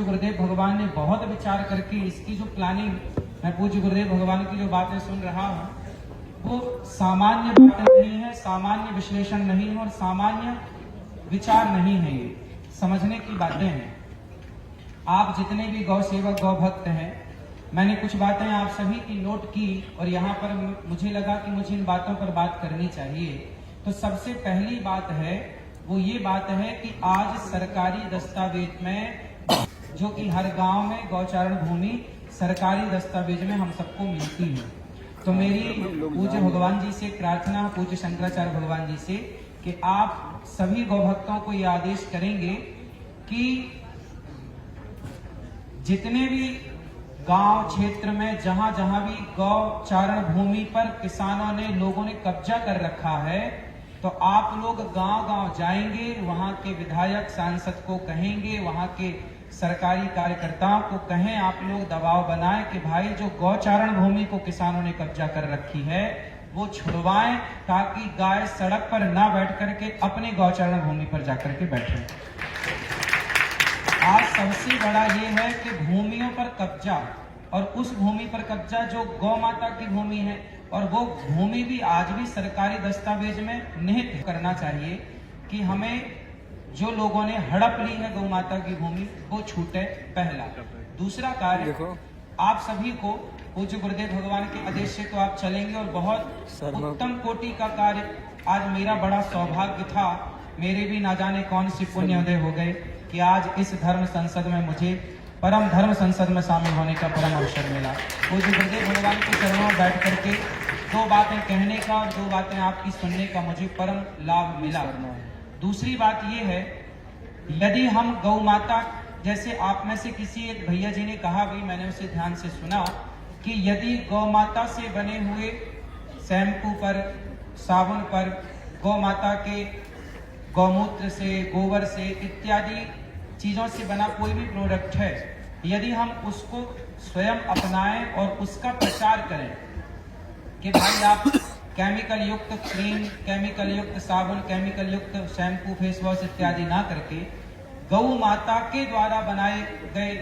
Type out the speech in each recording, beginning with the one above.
गुरुदेव भगवान ने बहुत विचार करके इसकी जो प्लानिंग, मैं पूज्य गुरुदेव भगवान की जो बातें सुन रहा हूँ वो सामान्य बातें नहीं है, सामान्य विश्लेषण नहीं है और सामान्य विचार नहीं है, ये समझने की बातें हैं। आप जितने भी गौ सेवक गौ भक्त हैं, मैंने कुछ बातें आप सभी की नोट की और यहाँ पर मुझे लगा कि मुझे इन बातों पर बात करनी चाहिए। तो सबसे पहली बात है वो ये बात है कि आज सरकारी दस्तावेज में, जो कि हर गांव में गौचारण भूमि सरकारी दस्तावेज में हम सबको मिलती है, तो मेरी पूज्य भगवान जी से प्रार्थना, पूज्य शंकराचार्य भगवान जी से, कि आप सभी गौ भक्तों को ये आदेश करेंगे कि जितने भी गांव क्षेत्र में जहां जहां भी गौचारण भूमि पर किसानों ने, लोगों ने कब्जा कर रखा है, तो आप लोग गांव-गांव जाएंगे, वहां के विधायक सांसद को कहेंगे, वहां के सरकारी कार्यकर्ताओं को कहें, आप लोग दबाव बनाएं कि भाई जो गौचारण भूमि को किसानों ने कब्जा कर रखी है वो छुड़वाएं, ताकि गाय सड़क पर ना बैठ करके अपने गौचारण भूमि पर जाकर के बैठे। आज सबसे बड़ा ये है कि भूमियों पर कब्जा, और उस भूमि पर कब्जा जो गौ माता की भूमि है, और वो भूमि भी आज भी सरकारी दस्तावेज में निहित करना चाहिए कि हमें जो लोगों ने हड़प ली है गौ माता की भूमि वो छूटे, पहला। दूसरा कार्य, आप सभी को पूज्य गुरुदेव भगवान के आदेश से तो आप चलेंगे और बहुत उत्तम कोटि का कार्य, आज मेरा बड़ा सौभाग्य था, मेरे भी ना जाने कौन सी पुण्योदय हो गए कि आज इस धर्म संसद में मुझे, परम धर्म संसद में शामिल होने का परम अवसर मिला। पूज्य गुरुदेव भगवान के चरणों में बैठ करके दो बातें कहने का और दो बातें आपकी सुनने का मुझे परम लाभ मिला। दूसरी बात यह है, यदि हम गौ माता, जैसे आप में से किसी एक भैया जी ने कहा भी, मैंने उसे ध्यान से सुना, कि यदि गौ माता से बने हुए शैम्पू पर, साबुन पर, गौ माता के गौमूत्र से, गोबर से इत्यादि चीजों से बना कोई भी प्रोडक्ट है, यदि हम उसको स्वयं अपनाएं और उसका प्रचार करें कि भाई आप केमिकल युक्त क्रीम, केमिकल युक्त साबुन, केमिकल युक्त शैम्पू, फेस वॉश इत्यादि ना करके गौ माता के द्वारा बनाए गए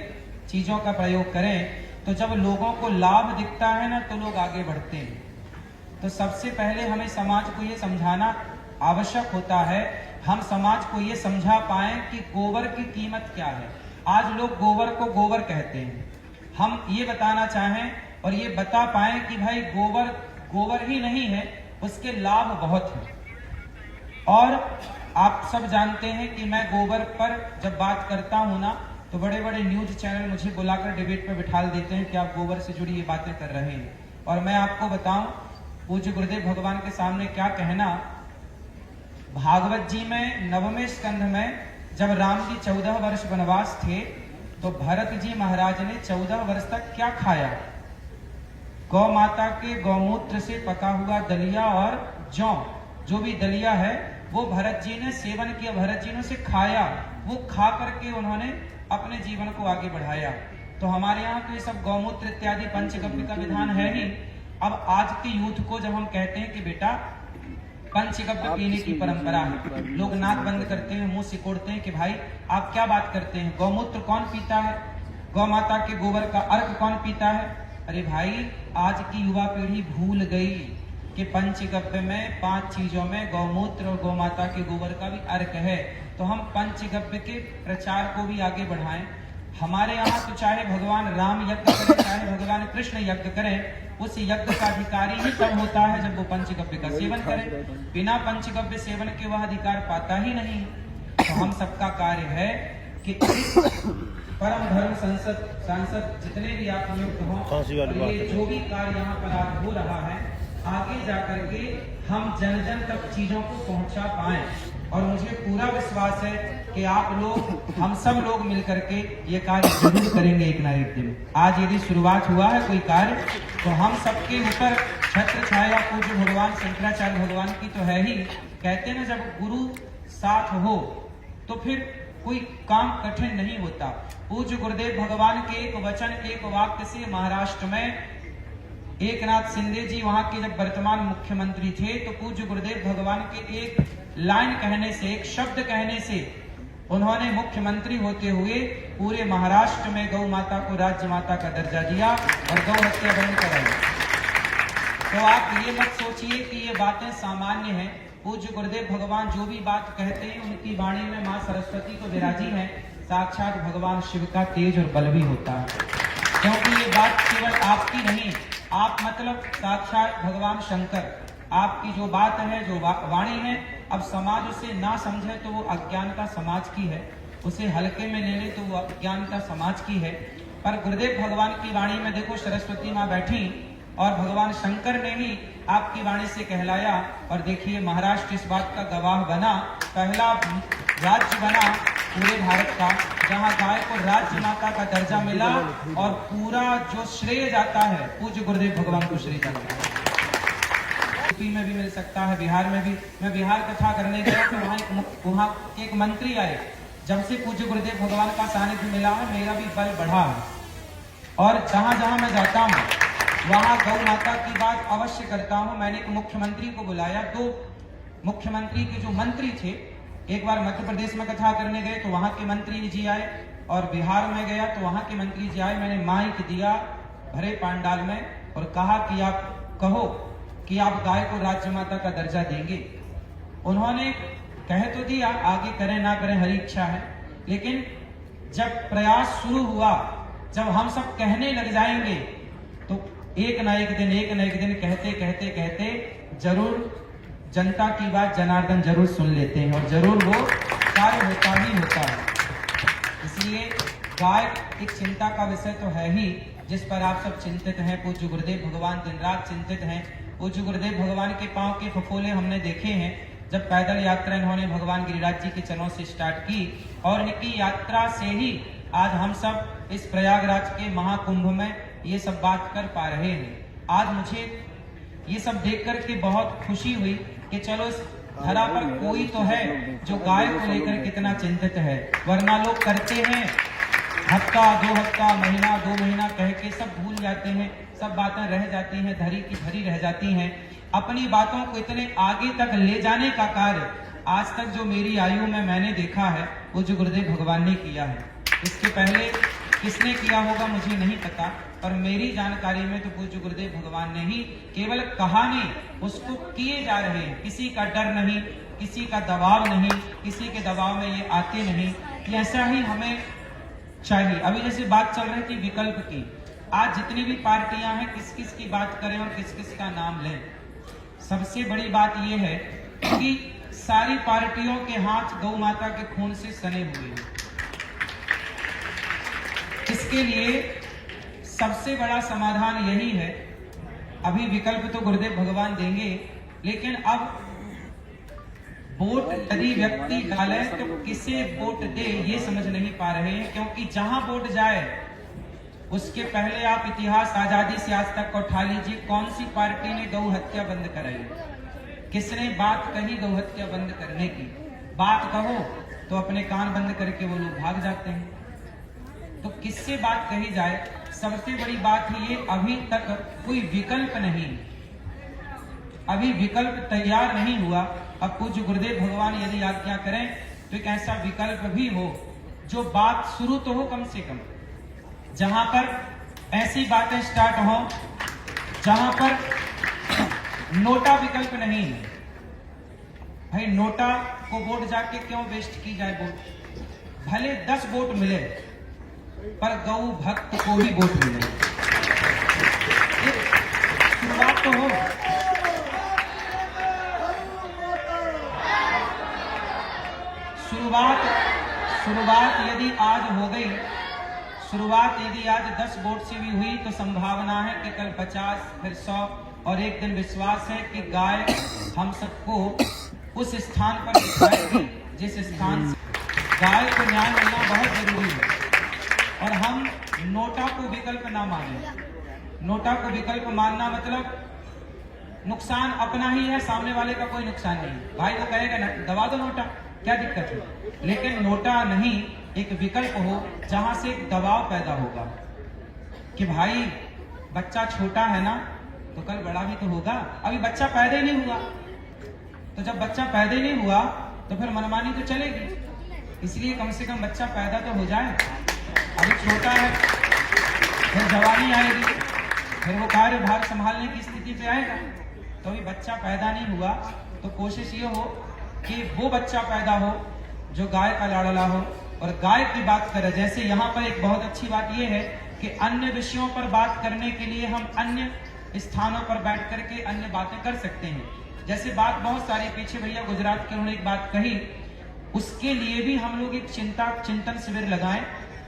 चीजों का प्रयोग करें, तो जब लोगों को लाभ दिखता है ना, तो लोग आगे बढ़ते हैं। तो सबसे पहले हमें समाज को ये समझाना आवश्यक होता है, हम समाज को ये समझा पाएं कि गोबर की कीमत क्या है। आज लोग गोबर को गोबर कहते हैं, हम ये बताना चाहें और ये बता पाएं कि भाई गोबर गोबर ही नहीं है, उसके लाभ बहुत हैं। और आप सब जानते हैं कि मैं गोबर पर जब बात करता हूं ना, तो बड़े बड़े न्यूज चैनल मुझे बुलाकर डिबेट पर बिठा देते हैं कि आप गोबर से जुड़ी ये बातें कर रहे हैं। और मैं आपको बताऊं, पूज्य गुरुदेव भगवान के सामने क्या कहना, भागवत जी में 9वें स्कंध में जब राम जी 14 वर्ष वनवास थे, तो भरत जी महाराज ने 14 वर्ष तक क्या खाया? गौ माता के गौमूत्र से पका हुआ दलिया और जौ, जो भी दलिया है वो भरत जी ने सेवन किया, भरत जी ने उसे खाया, वो खा करके उन्होंने अपने जीवन को आगे बढ़ाया। तो हमारे यहाँ तो ये सब गौमूत्र इत्यादि पंचगव्य का विधान है ही। अब आज के यूथ को जब हम कहते हैं कि बेटा पंचगव्य पीने की परंपरा है, लोग नाक बंद करते हैं, मुंह सिकोड़ते हैं कि भाई आप क्या बात करते हैं, गौमूत्र कौन पीता है, गौ माता के गोबर का अर्क कौन पीता है? अरे भाई, आज की युवा पीढ़ी भूल गई कि पंचगव्य में 5 चीजों में गौमूत्र और गौ माता के गोबर का भी अर्क है। तो हम पंचगव्य के प्रचार को भी आगे बढ़ाएं। हमारे यहाँ तो चाहे भगवान राम यज्ञ करें, चाहे भगवान कृष्ण यज्ञ करें, उस यज्ञ का अधिकारी ही तब होता है जब वो पंचगव्य का सेवन करे। बिना पंचगव्य सेवन के वह अधिकार पाता ही नहीं। तो हम सबका कार्य है कि परम धर्म सांसद जितने भी आप नियुक्त हों, ये जो भी कार्य यहाँ पर आज हो रहा है, आगे जाकर के हम जन जन तक चीजों को पहुंचा पाएं। और मुझे पूरा विश्वास है कि आप लोग, हम सब लोग मिलकर के ये कार्य जरूर करेंगे एक ना एक दिन। आज यदि शुरुआत हुआ है कोई कार्य, तो हम सबके ऊपर छत्र छाया पूज्य भगवान शंकराचार्य भगवान की तो है ही। कहते हैं ना, जब गुरु साथ हो तो फिर कोई काम कठिन नहीं होता। पूज्य गुरुदेव भगवान के एक वचन, एक वाक्य से महाराष्ट्र में एकनाथ शिंदे जी वहां के जब वर्तमान मुख्यमंत्री थे, तो पूज्य गुरुदेव भगवान के एक लाइन कहने से, एक शब्द कहने से उन्होंने मुख्यमंत्री होते हुए पूरे महाराष्ट्र में गौ माता को राज्य माता का दर्जा दिया और गौ हत्या बंद कराई। तो आप ये मत सोचिए कि ये बातें सामान्य हैं। पूज्य गुरुदेव भगवान जो भी बात कहते हैं उनकी वाणी में मां सरस्वती को विराजी है, साक्षात भगवान शिव का तेज और बल भी होता है। क्योंकि ये बात केवल आपकी नहीं, आप मतलब साक्षात भगवान शंकर, आपकी जो बात है, जो वाणी है, अब समाज उसे ना समझे तो वो अज्ञानता समाज की है, उसे हल्के में ले ले तो वो अज्ञानता समाज की है। पर गुरुदेव भगवान की वाणी में देखो, सरस्वती माँ बैठी और भगवान शंकर ने ही आपकी वाणी से कहलाया। और देखिए महाराष्ट्र इस बात का गवाह बना, पहला राज्य बना पूरे भारत का जहां गाय को राज्य माता का दर्जा मिला और पूरा जो श्रेय जाता है पूज्य गुरुदेव भगवान को श्रेय जाता है। यूपी में भी मिल सकता है, बिहार में भी। मैं बिहार कथा करने गया तो वहाँ एक मंत्री आए। जब से पूज्य गुरुदेव भगवान का सानिध्य मिला है मेरा भी बल बढ़ा है और जहां जहां मैं जाता हूँ वहां गौ माता की बात अवश्य करता हूं। मैंने एक मुख्यमंत्री को बुलाया, तो मुख्यमंत्री के जो मंत्री थे, एक बार मध्य प्रदेश में कथा करने गए तो वहां के मंत्री जी आए और बिहार में गया तो वहां के मंत्री जी आए। मैंने माइक दिया भरे पंडाल में और कहा कि आप कहो कि आप गाय को राज्य माता का दर्जा देंगे। उन्होंने कह तो दिया, आगे करें ना करें हरी इच्छा है, लेकिन जब प्रयास शुरू हुआ, जब हम सब कहने लग जाएंगे तो एक ना एक दिन कहते कहते कहते जरूर जनता की बात जनार्दन जरूर सुन लेते हैं और जरूर वो कार्य होता ही होता है। इसलिए गाय एक चिंता का विषय तो है ही, जिस पर आप सब चिंतित हैं। पूज्य गुरुदेव भगवान दिन रात चिंतित हैं। पूज्य गुरुदेव भगवान के पांव के फफोले हमने देखे हैं जब पैदल यात्रा इन्होंने भगवान गिरिराज जी के चरणों से स्टार्ट की और इनकी यात्रा से ही आज हम सब इस प्रयागराज के महाकुंभ में ये सब बात कर पा रहे हैं। आज मुझे ये सब देख कर के बहुत खुशी हुई कि चलो इस धरा पर कोई तो है जो गाय को लेकर कितना चिंतित है। वरना लोग करते हैं हफ्ता 2 हफ्ता महीना 2 महीना कह के सब भूल जाते हैं, सब बातें रह जाती हैं, धरी की धरी रह जाती हैं। अपनी बातों को इतने आगे तक ले जाने का कार्य आज तक जो मेरी आयु में मैंने देखा है वो जो गुरुदेव भगवान ने किया है। इसके पहले किसने किया होगा मुझे नहीं पता, पर मेरी जानकारी में तो पूज्य गुरुदेव भगवान ने ही केवल कहा नहीं, उसको किए जा रहे हैं। किसी का डर नहीं, किसी का दबाव नहीं, किसी के दबाव में ये आते नहीं। ऐसा ही हमें चाहिए। अभी जैसे बात चल रही थी विकल्प की, आज जितनी भी पार्टियां हैं किस किस की बात करें और किस किस का नाम लें। सबसे बड़ी बात यह है कि सारी पार्टियों के हाथ गौ माता के खून से सने हुए हैं। इसके लिए सबसे बड़ा समाधान यही है। अभी विकल्प तो गुरुदेव भगवान देंगे, लेकिन अब वोट यदि व्यक्ति डाले तो किसे वोट दे ये समझ नहीं पा रहे हैं। क्योंकि जहां वोट जाए उसके पहले आप इतिहास आजादी से आज तक को उठा लीजिए, कौन सी पार्टी ने गौ हत्या बंद कराई, किसने बात कही गौ हत्या बंद करने की। बात कहो तो अपने कान बंद करके वो लोग भाग जाते हैं। तो किससे बात कही जाए। सबसे बड़ी बात ये, अभी तक कोई विकल्प नहीं, अभी विकल्प तैयार नहीं हुआ। अब पूज्य गुरुदेव भगवान यदि आज्ञा करें तो एक ऐसा विकल्प भी हो जो बात शुरू तो हो, कम से कम जहां पर ऐसी बातें स्टार्ट हो जहां पर नोटा विकल्प नहीं है। भाई नोटा को वोट जाके क्यों वेस्ट की जाए वोट, भले 10 वोट मिले पर गौ भक्त को ही वोट मिले। शुरुआत तो हो, शुरुआत यदि आज हो गई, शुरुआत यदि आज 10 वोट से भी हुई तो संभावना है कि कल 50 फिर 100 और एक दिन विश्वास है कि गाय हम सबको उस स्थान पर दिखाएगी जिस स्थान से गाय को न्याय मिलना बहुत जरूरी है। और हम नोटा को विकल्प ना माने। नोटा को विकल्प मानना मतलब नुकसान अपना ही है, सामने वाले का कोई नुकसान नहीं। भाई वो कहेगा ना दबा दो नोटा, क्या दिक्कत है। लेकिन नोटा नहीं, एक विकल्प हो जहां से एक दबाव पैदा होगा कि भाई बच्चा छोटा है ना तो कल बड़ा भी तो होगा। अभी बच्चा पैदा ही नहीं हुआ, तो जब बच्चा पैदा ही नहीं हुआ तो फिर मनमानी तो चलेगी। इसलिए कम से कम बच्चा पैदा तो हो जाए। अभी छोटा है, फिर जवानी आएगी, फिर वो कार्यभार संभालने की स्थिति पे आएगा। तो अभी बच्चा पैदा नहीं हुआ तो कोशिश ये हो कि वो बच्चा पैदा हो जो गाय का लाडला हो और गाय की बात करे। जैसे यहाँ पर एक बहुत अच्छी बात ये है कि अन्य विषयों पर बात करने के लिए हम अन्य स्थानों पर बैठ करके अन्य बातें कर सकते हैं। जैसे बात बहुत सारी पीछे भैया गुजरात के उन्होंने एक बात कही, उसके लिए भी हम लोग एक चिंतन शिविर लगाएं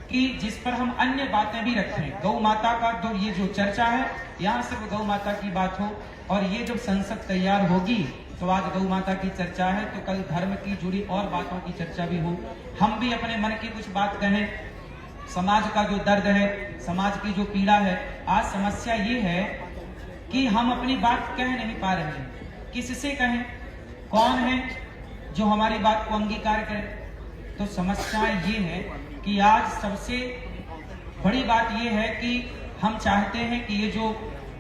कि जिस पर हम अन्य बातें भी रखें। गौ माता का तो ये जो चर्चा है यहाँ सिर्फ गौ माता की बात हो, और ये जब संसद तैयार होगी तो आज गौ माता की चर्चा है तो कल धर्म की जुड़ी और बातों की चर्चा भी हो। हम भी अपने मन की कुछ बात कहें, समाज का जो दर्द है, समाज की जो पीड़ा है। आज समस्या ये है कि हम अपनी बात कह नहीं पा रहे हैं। किससे कहें? कौन है जो हमारी बात को अंगीकार करे? तो समस्या ये है कि आज सबसे बड़ी बात ये है कि हम चाहते हैं कि ये जो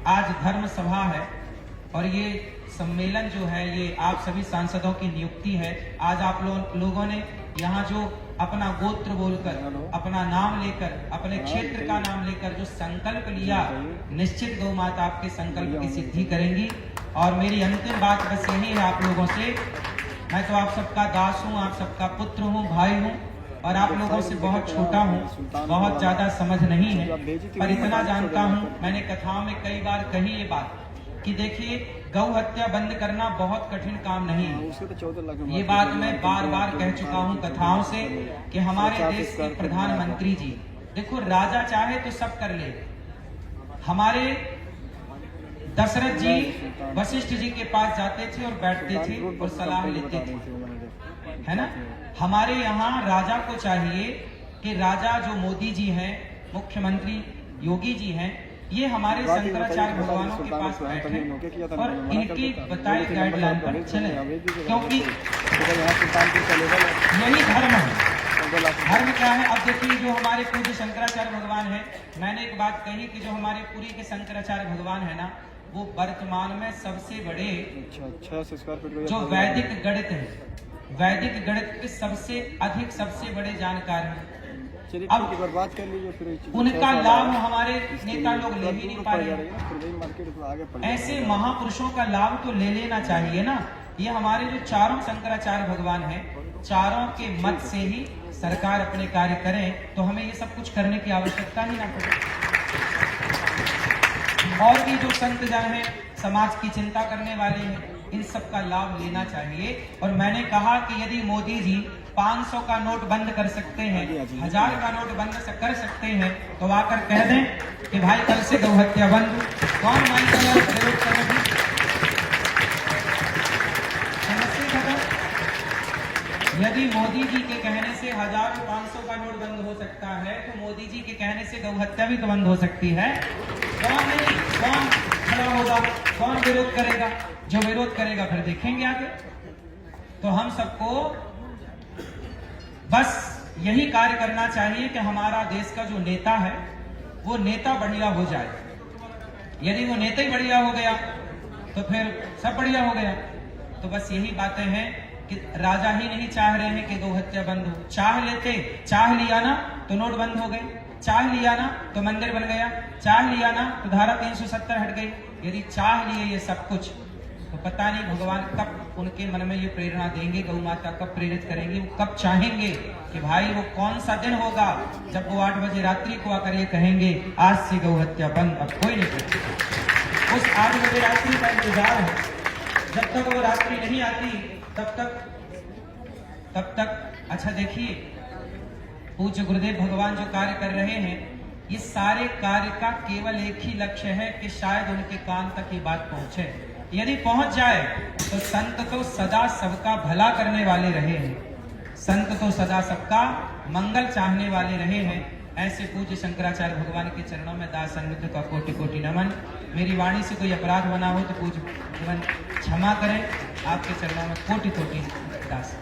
आज धर्म सभा है और ये सम्मेलन जो है, ये आप सभी सांसदों की नियुक्ति है। आज आप लोगों ने यहाँ जो अपना गोत्र बोलकर, अपना नाम लेकर, अपने क्षेत्र का नाम लेकर जो संकल्प लिया, निश्चित गौ माता आपके संकल्प की सिद्धि करेंगी। और मेरी अंतिम बात बस यही है आप लोगों से, मैं तो आप सबका दास हूँ, आप सबका पुत्र हूँ, भाई हूँ, और आप लोगों से बहुत छोटा हूँ, बहुत ज्यादा समझ नहीं है, पर इतना जानता हूँ, मैंने कथाओं में कई बार कही ये बात कि देखिए गौ हत्या बंद करना बहुत कठिन काम नहीं है। ये बात मैं बार बार कह चुका हूँ कथाओं से कि हमारे देश के प्रधानमंत्री जी, देखो राजा चाहे तो सब कर ले। हमारे दशरथ जी वशिष्ठ जी के पास जाते थे और बैठते थे और सलाह लेते थे, है ना। हमारे यहाँ राजा को चाहिए कि राजा जो मोदी जी हैं, मुख्यमंत्री योगी जी हैं, ये हमारे शंकराचार्य भगवानों के पास बैठे और इनकी बताए गाइडलाइन पर चले, क्योंकि यही धर्म है। धर्म क्या है? अब देखिए जो हमारे पूज्य शंकराचार्य भगवान है, मैंने एक बात कही कि जो हमारे पुरी के शंकराचार्य भगवान है ना, वो वर्तमान में सबसे बड़े जो वैदिक गणित है, वैदिक गणित के सबसे अधिक सबसे बड़े जानकार हैं। अब बात कर लीजिए, फिर उनका लाभ हमारे नेता लोग ले ही नहीं पा रहे। ऐसे महापुरुषों का लाभ तो ले लेना चाहिए ना। ये हमारे जो चारों शंकराचार्य भगवान हैं, चारों के मत से ही सरकार अपने कार्य करें तो हमें ये सब कुछ करने की आवश्यकता ही ना पड़े। और भी जो संत जन हैं, समाज की चिंता करने वाले हैं, इन सब का लाभ लेना चाहिए। और मैंने कहा कि यदि मोदी जी 500 का नोट बंद कर सकते हैं, 1000 का नोट बंद कर सकते हैं, तो आकर कह दें कि भाई कल से गौ हत्या बंद। कौन माइक का विरोध करेगी? समस्या खत्म। यदि मोदी जी के कहने से 1000 और 500 का नोट बंद हो सकता है, तो मोदी जी के कहने से गौ हत्या भी तो बंद हो सकती है। कौन नहीं, कौन खड़ा होगा, कौन विरोध करेगा? जो विरोध करेगा फिर देखेंगे आगे। तो हम सबको बस यही कार्य करना चाहिए कि हमारा देश का जो नेता है वो नेता बढ़िया हो जाए। यदि वो नेता ही बढ़िया हो गया तो फिर सब बढ़िया हो गया। तो बस यही बातें हैं कि राजा ही नहीं चाह रहे हैं कि गौ हत्या बंद हो। चाह लिया ना तो नोट बंद हो गए, चाह लिया ना तो मंदिर बन गया, चाह लिया ना तो धारा 370 हट गई। यदि चाह लिए ये सब कुछ तो पता नहीं भगवान कब उनके मन में ये प्रेरणा देंगे, गौ माता कब प्रेरित करेंगे, वो कब चाहेंगे कि भाई वो कौन सा दिन होगा जब वो 8 बजे रात्रि को आकर ये कहेंगे आज से गौ हत्या बंद, अब कोई नहीं करेगा। उस 8 बजे रात्रि का इंतजार है। जब तक वो रात्रि नहीं आती तब तक अच्छा देखिए, पूज्य गुरुदेव भगवान जो कार्य कर रहे हैं, ये सारे कार्य का केवल एक ही लक्ष्य है कि शायद उनके कान तक ये बात पहुंचे। यदि पहुंच जाए तो संत तो सदा सबका भला करने वाले रहे हैं, संत तो सदा सबका मंगल चाहने वाले रहे हैं। ऐसे पूज्य शंकराचार्य भगवान के चरणों में दास अनुद्ध का कोटि कोटि नमन। मेरी वाणी से कोई अपराध बना हो तो पूज्य भगवान क्षमा करें। आपके चरणों में कोटि कोटि दास।